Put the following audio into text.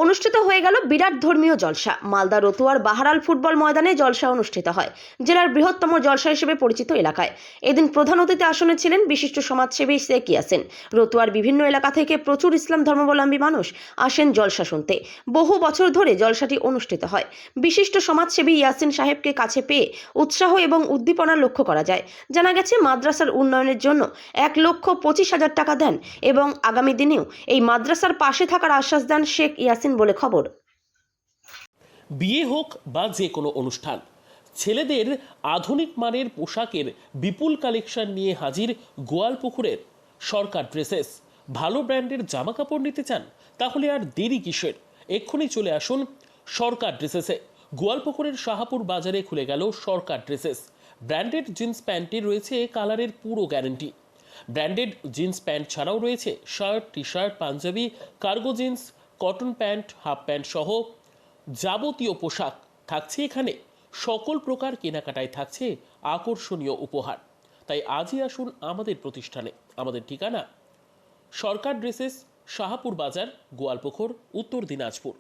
অনুষ্ঠিত হয়ে গেল বিরাট ধর্মীয় জলসা। মালদা রতুয়ার বাহারাল ফুটবল ময়দানে জলসা অনুষ্ঠিত হয় জেলার বৃহত্তম জলসা হিসেবে পরিচিত এলাকায়। এদিন প্রধান অতিথি আসনে ছিলেন বিশিষ্ট সমাজসেবী শেখ ইয়াসিন। রতুয়ার বিভিন্ন এলাকা থেকে প্রচুর ইসলাম ধর্মাবলম্বী মানুষ আসেন জলসা শুনতে। বহু বছর ধরে জলসাটি অনুষ্ঠিত হয়। বিশিষ্ট সমাজসেবী ইয়াসিন সাহেবকে কাছে পেয়ে উৎসাহ এবং উদ্দীপনা লক্ষ্য করা যায়। জানা গেছে মাদ্রাসার উন্নয়নের জন্য 1,25,000 টাকা দেন এবং আগামী দিনেও এই মাদ্রাসার পাশে থাকার আশ্বাস দেন শেখ ইয়াসিন বলে খবর। বিয়ে হোক বা যে কোনো অনুষ্ঠান, ছেলেদের আধুনিক মানের পোশাকের বিপুল কালেকশন নিয়ে হাজির গোয়ালপুকুরের সরকার ড্রেসেস। ভালো ব্র্যান্ডের জামা কাপড় নিতে চান? তাহলে আর দেরি কিসের? এক্ষুনি চলে আসুন সরকার ড্রেসেসে। গোয়ালপুকুরের শাহাপুর বাজারে খুলে গেল সরকার ড্রেসেস। ব্র্যান্ডেড জিন্স প্যান্টে রয়েছে কালারের পুরো গ্যারেন্টি। ব্র্যান্ডেড জিন্স প্যান্ট ছাড়াও রয়েছে shirt, t shirt, panjabi, cargo jeans, cotton pant, half pant সহ যাবতীয় পোশাক থাকছে এখানে। সকল প্রকার কেনাকাটায় থাকছে আকর্ষণীয় উপহার। তাই আজই আসুন আমাদের প্রতিষ্ঠানে। আমাদের ঠিকানা সরকার ড্রেসেস, শাহাপুর বাজার, গোয়ালপুকুর, উত্তর দিনাজপুর।